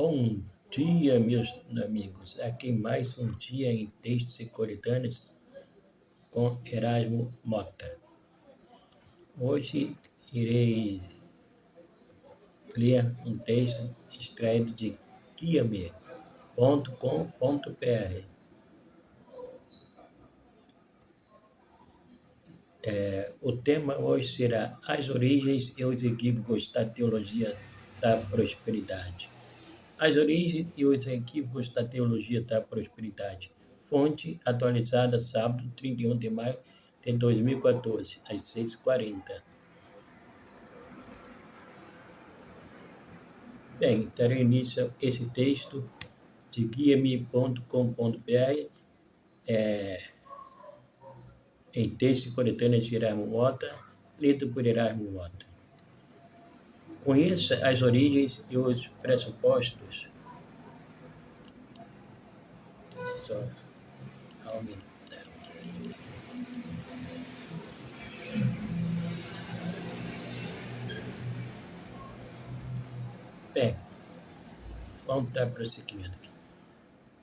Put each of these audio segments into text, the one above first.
Bom dia, meus amigos. Aqui mais um dia em textos e coletâneas com Erasmo Mota. Hoje irei ler um texto extraído de guiame.com.br. O tema hoje será as origens e os equívocos da teologia da prosperidade. As origens e os equívocos da teologia da prosperidade. Fonte atualizada sábado, 31 de maio de 2014, às 6h40. Bem, darei início a esse texto de guiame.com.br, em texto e coletâneas de Erasmo Mota, lido por Erasmo Mota. Conheça as origens e os pressupostos. Só aumentar. Bem, vamos dar prosseguimento aqui.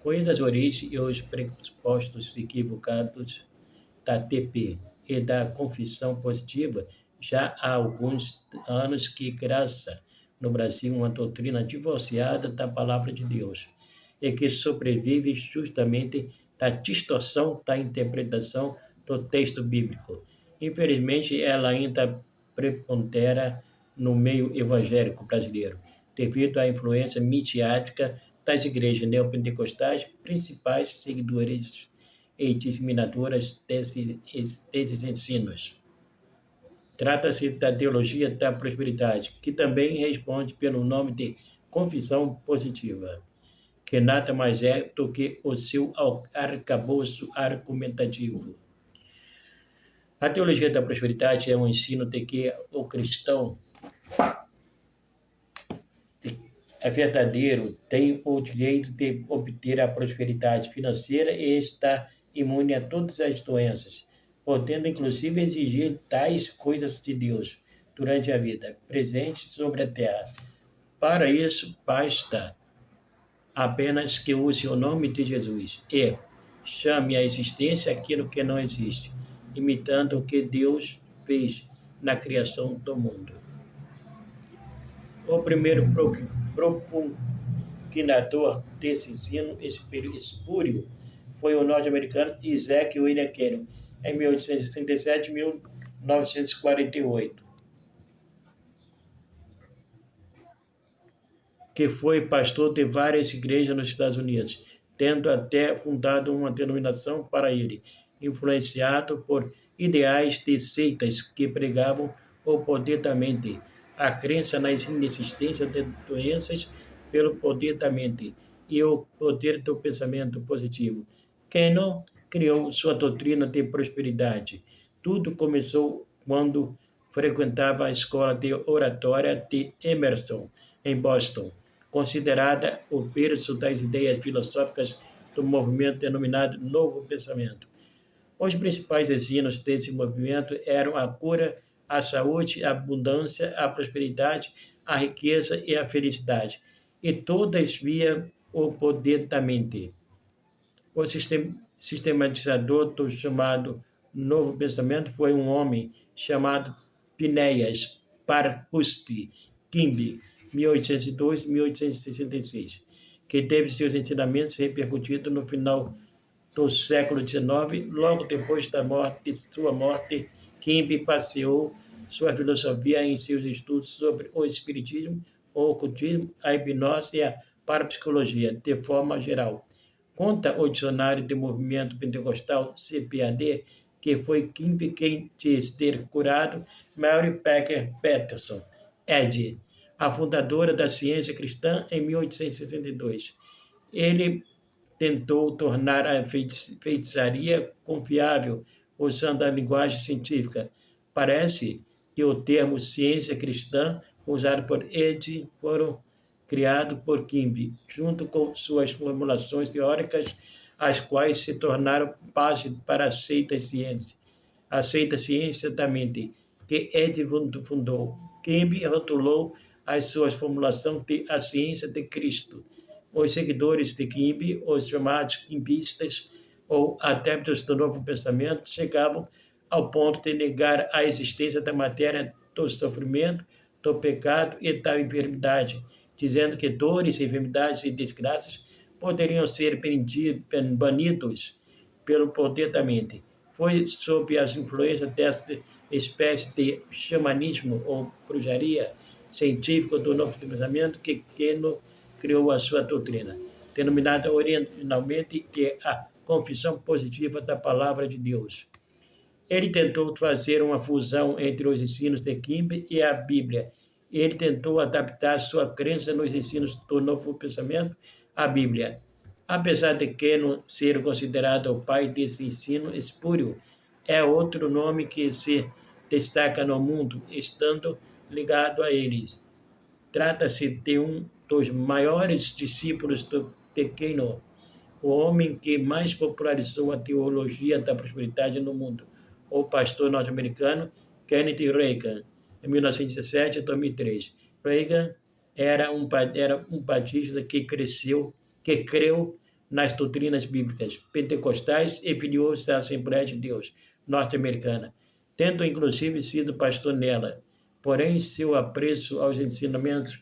Conheça as origens e os pressupostos equivocados da TP e da confissão positiva. Já há alguns anos que graça no Brasil uma doutrina divorciada da palavra de Deus e que sobrevive justamente da distorção da interpretação do texto bíblico. Infelizmente, ela ainda prepondera no meio evangélico brasileiro, devido à influência midiática das igrejas neopentecostais, principais seguidores e disseminadoras desses ensinos. Trata-se da teologia da prosperidade, que também responde pelo nome de confissão positiva, que nada mais é do que o seu arcabouço argumentativo. A teologia da prosperidade é um ensino de que o cristão é verdadeiro, tem o direito de obter a prosperidade financeira e está imune a todas as doenças, podendo inclusive exigir tais coisas de Deus durante a vida presente sobre a terra. Para isso, basta apenas que use o nome de Jesus e chame à existência aquilo que não existe, imitando o que Deus fez na criação do mundo. O primeiro propugnador desse ensino espúrio foi o norte-americano Isaac William Kelley, em 1867 e 1948, que foi pastor de várias igrejas nos Estados Unidos, tendo até fundado uma denominação para ele, influenciado por ideais de seitas que pregavam o poder da mente, a crença na inexistência de doenças pelo poder da mente e o poder do pensamento positivo. Kennon criou sua doutrina de prosperidade. Tudo começou quando frequentava a escola de oratória de Emerson, em Boston, considerada o berço das ideias filosóficas do movimento denominado Novo Pensamento. Os principais ensinos desse movimento eram a cura, a saúde, a abundância, a prosperidade, a riqueza e a felicidade, e todas via o poder da mente. O sistematizador do chamado Novo Pensamento foi um homem chamado Phineas Parpusti Kimby, 1802-1866, que teve seus ensinamentos repercutidos no final do século XIX. Logo depois de sua morte, Kimby passeou sua filosofia em seus estudos sobre o espiritismo, o ocultismo, a hipnose e a parapsicologia, de forma geral. Conta o dicionário de movimento pentecostal, CPAD, que foi Kimby quem diz ter curado Mary Packer Patterson, Ed, a fundadora da ciência cristã, em 1862. Ele tentou tornar a feitiçaria confiável usando a linguagem científica. Parece que o termo ciência cristã, usado por Ed, foram criado por Kimby, junto com suas formulações teóricas, as quais se tornaram base para a seita ciência da mente, que Ed fundou. Kimby rotulou as suas formulações de A Ciência de Cristo. Os seguidores de Kimbe, os chamados kimbistas ou adeptos do novo pensamento, chegavam ao ponto de negar a existência da matéria, do sofrimento, do pecado e da enfermidade, dizendo que dores, enfermidades e desgraças poderiam ser banidos pelo poder da mente. Foi sob as influências desta espécie de xamanismo ou bruxaria científica do novo pensamento que Keno criou a sua doutrina, denominada originalmente de a confissão positiva da palavra de Deus. Ele tentou fazer uma fusão entre os ensinos de Kimbe e a Bíblia. Ele tentou adaptar sua crença nos ensinos do novo pensamento à Bíblia. Apesar de Keno ser considerado o pai desse ensino espúrio, é outro nome que se destaca no mundo, estando ligado a eles. Trata-se de um dos maiores discípulos de Keno, o homem que mais popularizou a teologia da prosperidade no mundo, o pastor norte-americano Kenneth Reagan, em 1917 e 2003. Reagan era um batista que creu nas doutrinas bíblicas pentecostais e filiou-se da Assembleia de Deus norte-americana, tendo inclusive sido pastor nela. Porém, seu apreço aos ensinamentos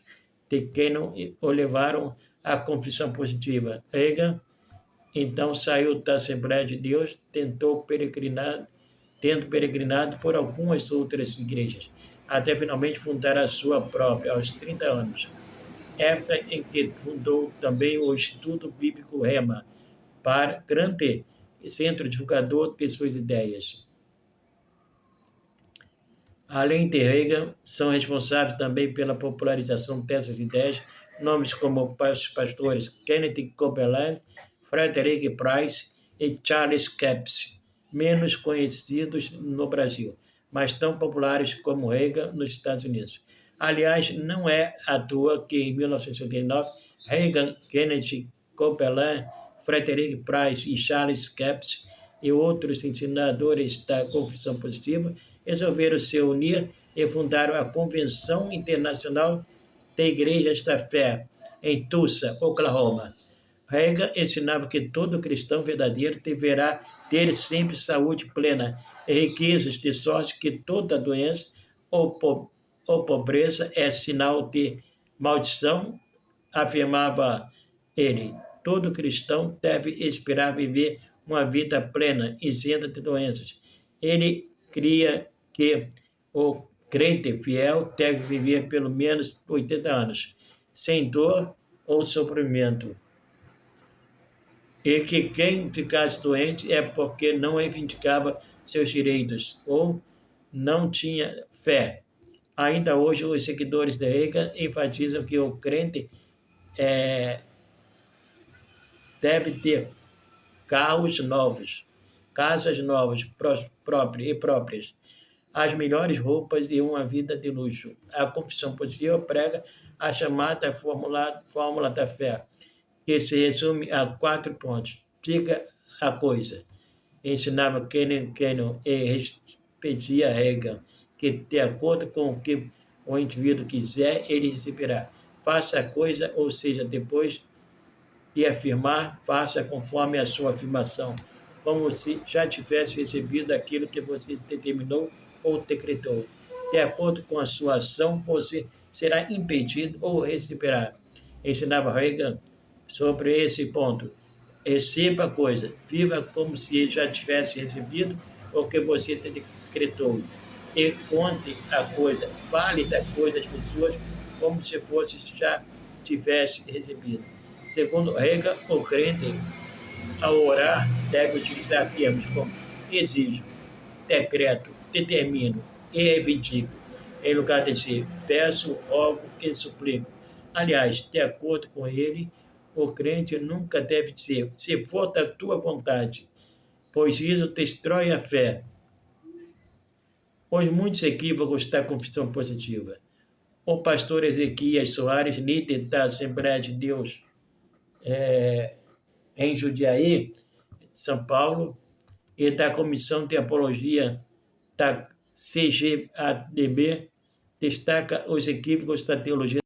de Keno o levaram à confissão positiva. Reagan então saiu da Assembleia de Deus, tendo peregrinado por algumas outras igrejas, até finalmente fundar a sua própria, aos 30 anos. Época em que fundou também o Instituto Bíblico Rema, para grande centro divulgador de suas ideias. Além de Reagan, são responsáveis também pela popularização dessas ideias nomes como os pastores Kenneth Copeland, Frederick Price e Charles Capps, menos conhecidos no Brasil, mas tão populares como Reagan nos Estados Unidos. Aliás, não é à toa que em 1989, Reagan, Kenneth Copeland, Frederick Price e Charles Capps e outros ensinadores da Confissão Positiva resolveram se unir e fundaram a Convenção Internacional de Igrejas da Fé, em Tulsa, Oklahoma. Reagan ensinava que todo cristão verdadeiro deverá ter sempre saúde plena e riquezas, de sorte que toda doença ou pobreza é sinal de maldição, afirmava ele. Todo cristão deve esperar viver uma vida plena, isenta de doenças. Ele cria que o crente fiel deve viver pelo menos 80 anos, sem dor ou sofrimento. E que quem ficasse doente é porque não reivindicava seus direitos ou não tinha fé. Ainda hoje, os seguidores de Reagan enfatizam que o crente deve ter carros novos, casas novas próprias, as melhores roupas e uma vida de luxo. A Confissão Positiva prega a chamada fórmula da fé, que se resume a 4 pontos. Diga a coisa. Ensinava Keno e repetia Reagan, que de acordo com o que o indivíduo quiser, ele receberá. Faça a coisa, ou seja, depois de afirmar, faça conforme a sua afirmação, como se já tivesse recebido aquilo que você determinou ou decretou. De acordo com a sua ação, você será impedido ou receberá. Ensinava Reagan sobre esse ponto. Receba a coisa, viva como se já tivesse recebido o que você decretou. E conte a coisa, fale da coisa às pessoas como se fosse já tivesse recebido. Segundo Reagan, o crente, ao orar, deve utilizar termos como exijo, decreto, determino e reivindico, em lugar de dizer peço, rogo e suplico. Aliás, de acordo com ele, o crente nunca deve dizer se for da tua vontade, pois isso destrói a fé. Os muitos equívocos da Confissão Positiva. O pastor Ezequias Soares, líder da Assembleia de Deus em Jundiaí, São Paulo, e da Comissão de Apologia da CGADB, destaca os equívocos da teologia